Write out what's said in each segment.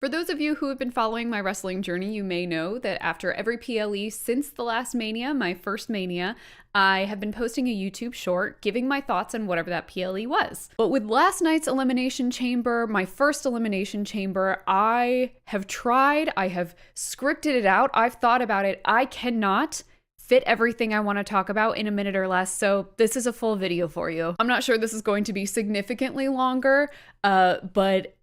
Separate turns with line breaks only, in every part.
For those of you who have been following my wrestling journey, you may know that after every PLE since the last Mania, my first Mania, I have been posting a YouTube short giving my thoughts on whatever that PLE was. But with last night's Elimination Chamber, my first Elimination Chamber, I have tried, I have scripted it out, I've thought about it. I cannot fit everything I want to talk about in a minute or less, so this is a full video for you. I'm not sure this is going to be significantly longer, but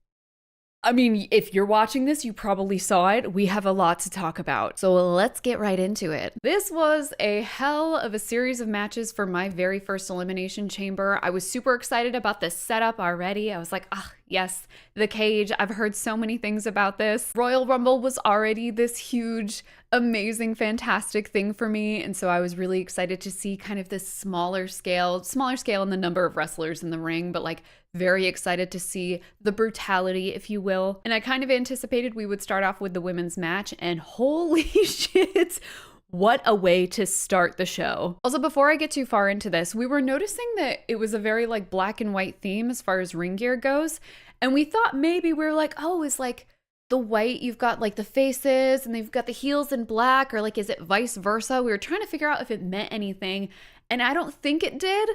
I mean, if you're watching this, you probably saw it. We have a lot to talk about. So let's get right into it. This was a hell of a series of matches for my very first Elimination Chamber. I was super excited about the setup already. I was like, ah, yes, the cage. I've heard so many things about this. Royal Rumble was already this huge, amazing, fantastic thing for me. And so I was really excited to see kind of this smaller scale in the number of wrestlers in the ring, but like very excited to see the brutality, if you will. And I kind of anticipated we would start off with the women's match, and holy shit, what a way to start the show. Also, before I get too far into this, we were noticing that it was a very like black and white theme as far as ring gear goes. And we thought maybe we were like, oh, is like the white, you've got like the faces and they've got the heels in black, or like, is it vice versa? We were trying to figure out if it meant anything. And I don't think it did.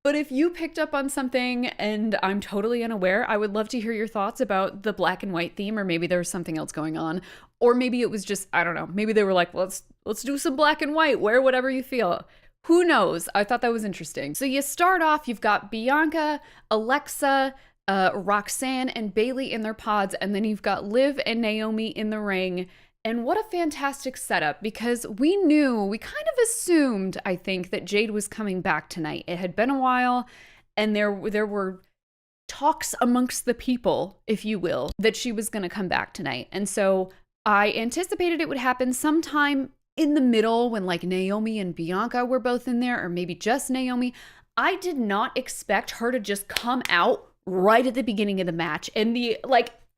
But if you picked up on something and I'm totally unaware, I would love to hear your thoughts about the black and white theme, or maybe there was something else going on. Or maybe it was just, I don't know, maybe they were like, let's do some black and white, wear whatever you feel. Who knows? I thought that was interesting. So you start off, you've got Bianca, Alexa, Roxanne, and Bayley in their pods, and then you've got Liv and Naomi in the ring. And what a fantastic setup, because we kind of assumed, I think, that Jade was coming back tonight. It had been a while, and there were talks amongst the people, if you will, that she was going to come back tonight. And so I anticipated it would happen sometime in the middle when like Naomi and Bianca were both in there, or maybe just Naomi. I did not expect her to just come out right at the beginning of the match. And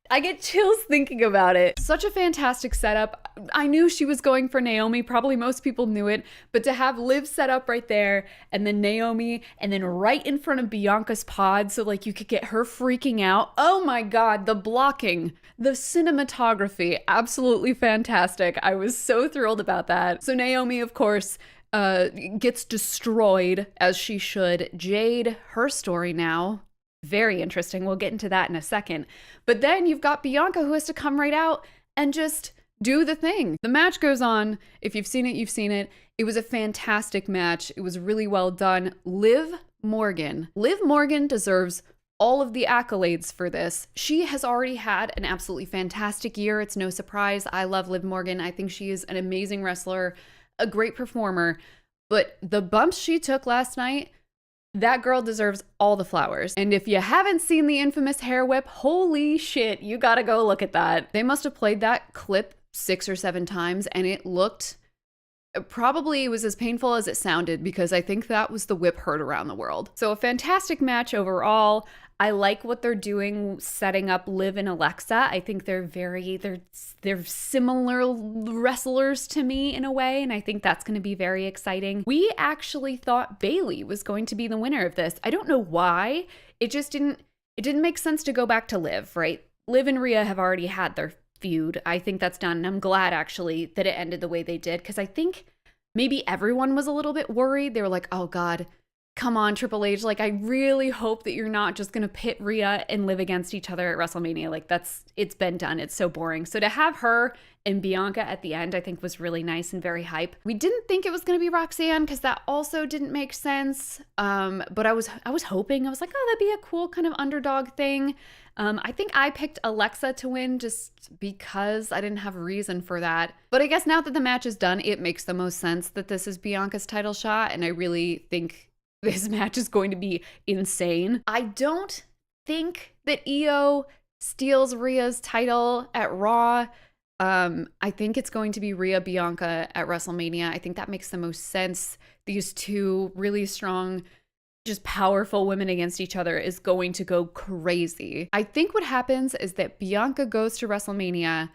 I get chills thinking about it. Such a fantastic setup. I knew she was going for Naomi. Probably most people knew it. But to have Liv set up right there, and then Naomi, and then right in front of Bianca's pod, so like you could get her freaking out. Oh my God, the blocking, the cinematography, absolutely fantastic. I was so thrilled about that. So Naomi, of course, gets destroyed, as she should. Jade, her story now. Very interesting. We'll get into that in a second. But then you've got Bianca, who has to come right out and just do the thing. The match goes on. If you've seen it, you've seen it. It was a fantastic match. It was really well done. Liv Morgan deserves all of the accolades for this. She has already had an absolutely fantastic year. It's no surprise. I love Liv Morgan. I think she is an amazing wrestler, a great performer. But the bumps she took last night, that girl deserves all the flowers. And if you haven't seen the infamous hair whip, holy shit, you gotta go look at that. They must have played that clip 6 or 7 times, and it looked, probably it was as painful as it sounded, because I think that was the whip heard around the world. So a fantastic match overall. I like what they're doing, setting up Liv and Alexa. I think they're similar wrestlers to me in a way, and I think that's going to be very exciting. We actually thought Bayley was going to be the winner of this. I don't know why. It didn't make sense to go back to Liv, right? Liv and Rhea have already had their feud. I think that's done, and I'm glad actually that it ended the way they did, because I think maybe everyone was a little bit worried. They were like, oh God, come on, Triple H. Like, I really hope that you're not just going to pit Rhea and Liv against each other at WrestleMania. Like, it's been done. It's so boring. So to have her and Bianca at the end, I think was really nice and very hype. We didn't think it was going to be Roxanne, because that also didn't make sense. But I was hoping, I was like, oh, that'd be a cool kind of underdog thing. I think I picked Alexa to win just because I didn't have a reason for that. But I guess now that the match is done, it makes the most sense that this is Bianca's title shot. And I really think this match is going to be insane. I don't think that Io steals Rhea's title at Raw. I think it's going to be Rhea Bianca at WrestleMania. I think that makes the most sense. These two really strong, just powerful women against each other is going to go crazy. I think what happens is that Bianca goes to WrestleMania,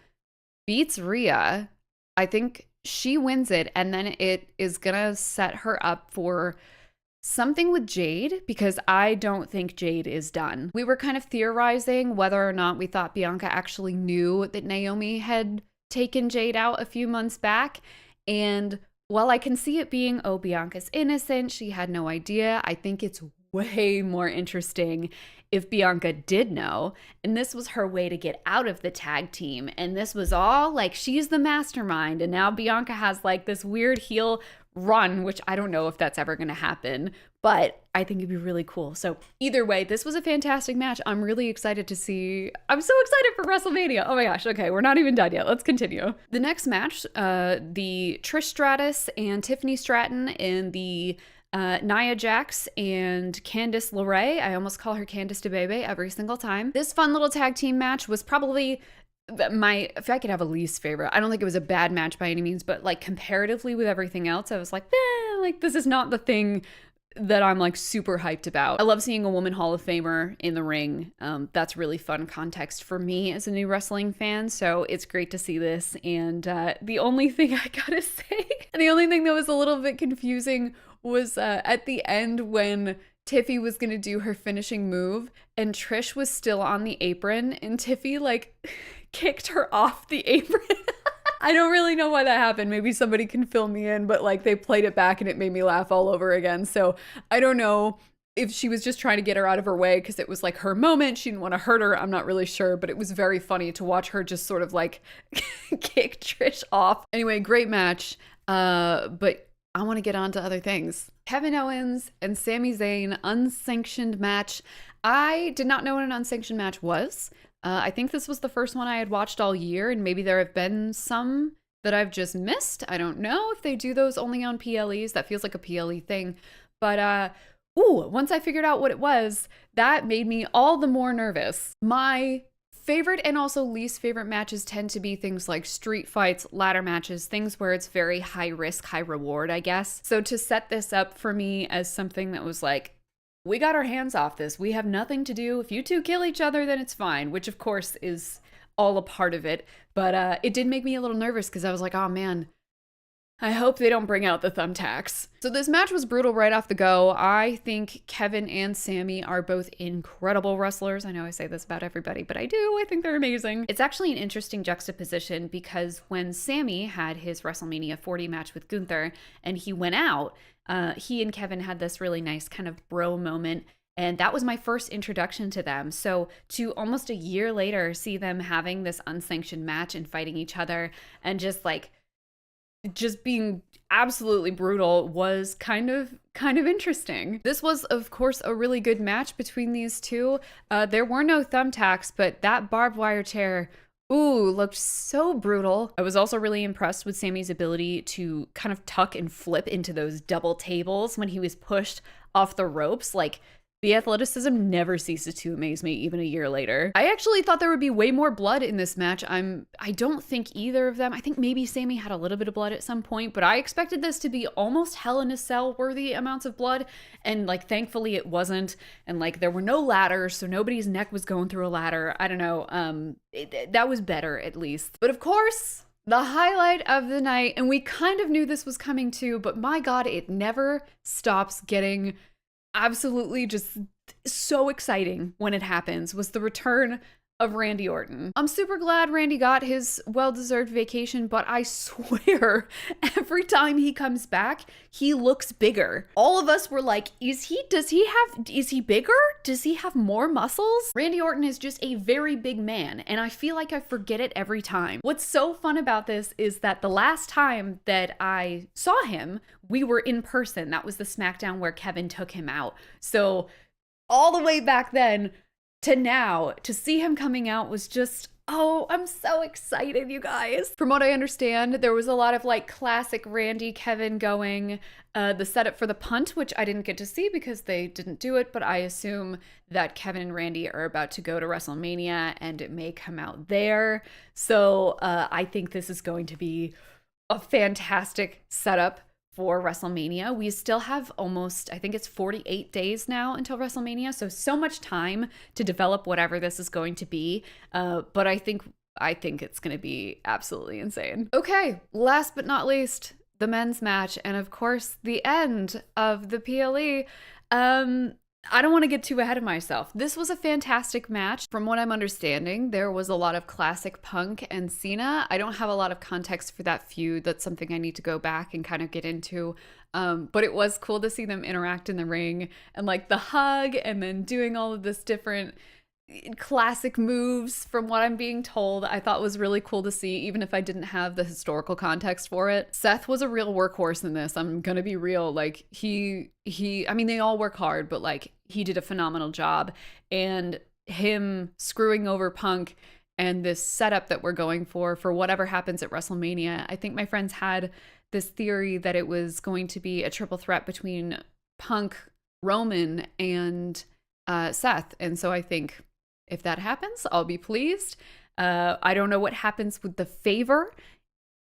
beats Rhea. I think she wins it, and then it is gonna set her up for something with Jade, because I don't think Jade is done. We were kind of theorizing whether or not we thought Bianca actually knew that Naomi had taken Jade out a few months back. And while I can see it being, oh, Bianca's innocent, she had no idea, I think it's way more interesting if Bianca did know, and this was her way to get out of the tag team, and this was all like she's the mastermind, and now Bianca has like this weird heel run, which I don't know if that's ever going to happen, but I think it'd be really cool. So either way, this was a fantastic match. I'm really excited to see. I'm so excited for WrestleMania. Oh my gosh. Okay, we're not even done yet. Let's continue. The next match, the Trish Stratus and Tiffany Stratton in the Nia Jax and Candice LeRae. I almost call her Candice DeBebe every single time. This fun little tag team match was probably if I could have a least favorite. I don't think it was a bad match by any means, but like comparatively with everything else, I was like, like this is not the thing that I'm like super hyped about. I love seeing a woman Hall of Famer in the ring. That's really fun context for me as a new wrestling fan. So it's great to see this. And the only thing I gotta say, the only thing that was a little bit confusing was at the end when Tiffy was gonna do her finishing move and Trish was still on the apron and Tiffy like kicked her off the apron. I don't really know why that happened. Maybe somebody can fill me in, but like they played it back and it made me laugh all over again. So I don't know if she was just trying to get her out of her way because it was like her moment. She didn't want to hurt her. I'm not really sure, but it was very funny to watch her just sort of like kick Trish off. Anyway, great match. But I want to get on to other things. Kevin Owens and Sami Zayn, unsanctioned match. I did not know what an unsanctioned match was. I think this was the first one I had watched all year, and maybe there have been some that I've just missed. I don't know if they do those only on PLEs. That feels like a PLE thing. But once I figured out what it was, that made me all the more nervous. My favorite and also least favorite matches tend to be things like street fights, ladder matches, things where it's very high risk, high reward, I guess. So to set this up for me as something that was like, we got our hands off this. We have nothing to do. If you two kill each other, then it's fine, which of course is all a part of it. But it did make me a little nervous because I was like, oh man, I hope they don't bring out the thumbtacks. So this match was brutal right off the go. I think Kevin and Sami are both incredible wrestlers. I know I say this about everybody, but I do. I think they're amazing. It's actually an interesting juxtaposition because when Sami had his WrestleMania 40 match with Gunther and he went out, he and Kevin had this really nice kind of bro moment. And that was my first introduction to them. So to almost a year later, see them having this unsanctioned match and fighting each other and just being absolutely brutal was kind of interesting. This was, of course, a really good match between these two. There were no thumbtacks, but that barbed wire chair, looked so brutal. I was also really impressed with Sami's ability to kind of tuck and flip into those double tables when he was pushed off the ropes. Like, the athleticism never ceases to amaze me, even a year later. I actually thought there would be way more blood in this match. I don't think either of them, I think maybe Sami had a little bit of blood at some point, but I expected this to be almost Hell in a Cell worthy amounts of blood, and like thankfully it wasn't, and like there were no ladders, so nobody's neck was going through a ladder. I don't know, that was better at least. But of course, the highlight of the night, and we kind of knew this was coming too, but my God, it never stops getting absolutely just so exciting when it happens, was the return of Randy Orton. I'm super glad Randy got his well-deserved vacation, but I swear every time he comes back, he looks bigger. All of us were like, is he bigger? Does he have more muscles? Randy Orton is just a very big man, and I feel like I forget it every time. What's so fun about this is that the last time that I saw him, we were in person. That was the SmackDown where Kevin took him out. So all the way back then to now, to see him coming out was just, I'm so excited, you guys. From what I understand, there was a lot of like classic Randy Kevin going, the setup for the punt, which I didn't get to see because they didn't do it, but I assume that Kevin and Randy are about to go to WrestleMania and it may come out there. So I think this is going to be a fantastic setup for WrestleMania. We still have almost, I think it's 48 days now until WrestleMania, so much time to develop whatever this is going to be. But I think it's going to be absolutely insane. Okay, last but not least, the men's match, and of course, the end of the PLE. I don't want to get too ahead of myself. This was a fantastic match. From what I'm understanding, there was a lot of classic Punk and Cena. I don't have a lot of context for that feud. That's something I need to go back and kind of get into. But it was cool to see them interact in the ring and like the hug and then doing all of this different classic moves from what I'm being told. I thought was really cool to see, even if I didn't have the historical context for it. Seth was a real workhorse in this. I'm gonna be real. Like I mean, they all work hard, but like he did a phenomenal job. And him screwing over Punk and this setup that we're going for whatever happens at WrestleMania. I think my friends had this theory that it was going to be a triple threat between Punk, Roman, and Seth. And so I think if that happens, I'll be pleased. I don't know what happens with the favor.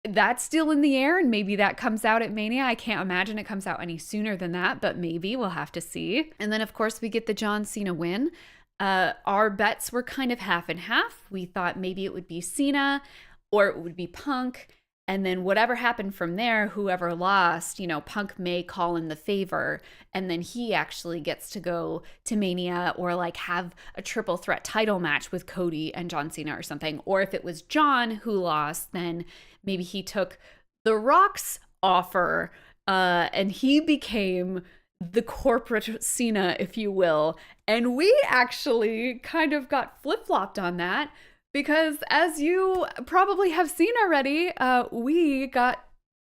That's still in the air, and maybe that comes out at Mania. I can't imagine it comes out any sooner than that, but maybe we'll have to see. And then, of course, we get the John Cena win. Our bets were kind of half and half. We thought maybe it would be Cena or it would be Punk. And then whatever happened from there, whoever lost, Punk may call in the favor. And then he actually gets to go to Mania or like have a triple threat title match with Cody and John Cena or something. Or if it was John who lost, then maybe he took The Rock's offer and he became the corporate Cena, if you will. And we actually kind of got flip-flopped on that. Because as you probably have seen already, we got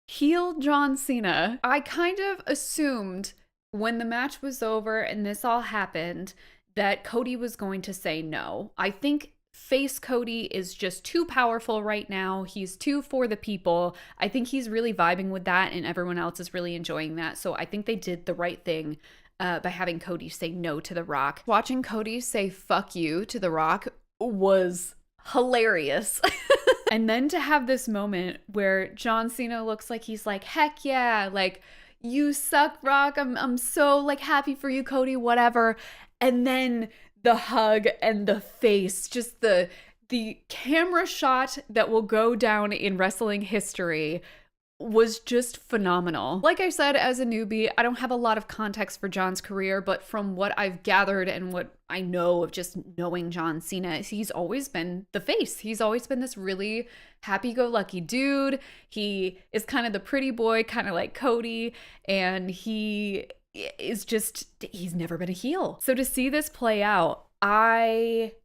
heel John Cena. I kind of assumed when the match was over and this all happened that Cody was going to say no. I think face Cody is just too powerful right now. He's too for the people. I think he's really vibing with that and everyone else is really enjoying that. So I think they did the right thing by having Cody say no to The Rock. Watching Cody say fuck you to The Rock was hilarious. And then to have this moment where John Cena looks like he's like, heck yeah, like, you suck, Rock. I'm so like happy for you, Cody, whatever. And then the hug and the face, just the camera shot that will go down in wrestling history was just phenomenal. Like I said, as a newbie, I don't have a lot of context for John's career, but from what I've gathered and what I know of just knowing John Cena, he's always been the face. He's always been this really happy-go-lucky dude. He is kind of the pretty boy, kind of like Cody, and he is just, he's never been a heel. So to see this play out,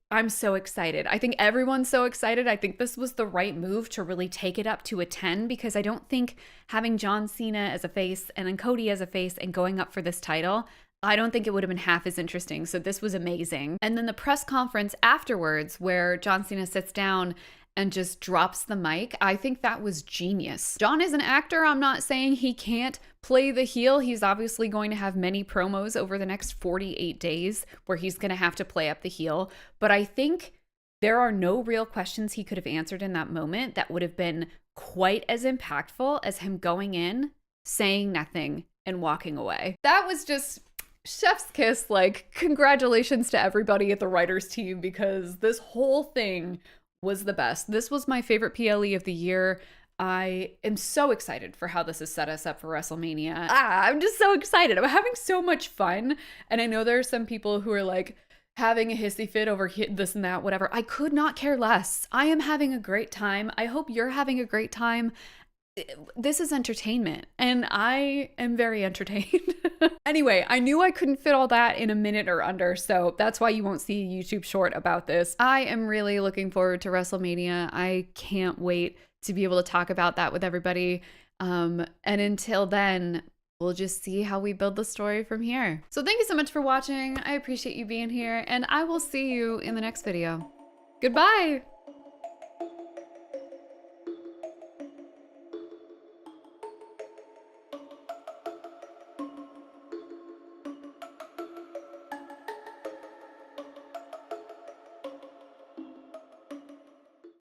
I'm so excited. I think everyone's so excited. I think this was the right move to really take it up to a 10 because I don't think having John Cena as a face and then Cody as a face and going up for this title, I don't think it would have been half as interesting. So this was amazing. And then the press conference afterwards where John Cena sits down and just drops the mic, I think that was genius. John is an actor. I'm not saying he can't play the heel. He's obviously going to have many promos over the next 48 days where he's going to have to play up the heel. But I think there are no real questions he could have answered in that moment that would have been quite as impactful as him going in, saying nothing, and walking away. That was just chef's kiss. Like, congratulations to everybody at the writers team because this whole thing was the best. This was my favorite PLE of the year. I am so excited for how this has set us up for WrestleMania. I'm just so excited. I'm having so much fun. And I know there are some people who are like having a hissy fit over this and that, whatever. I could not care less. I am having a great time. I hope you're having a great time. This is entertainment and I am very entertained. Anyway, I knew I couldn't fit all that in a minute or under, so that's why you won't see a YouTube short about this. I am really looking forward to WrestleMania. I can't wait to be able to talk about that with everybody. And until then, we'll just see how we build the story from here. So thank you so much for watching. I appreciate you being here and I will see you in the next video. Goodbye.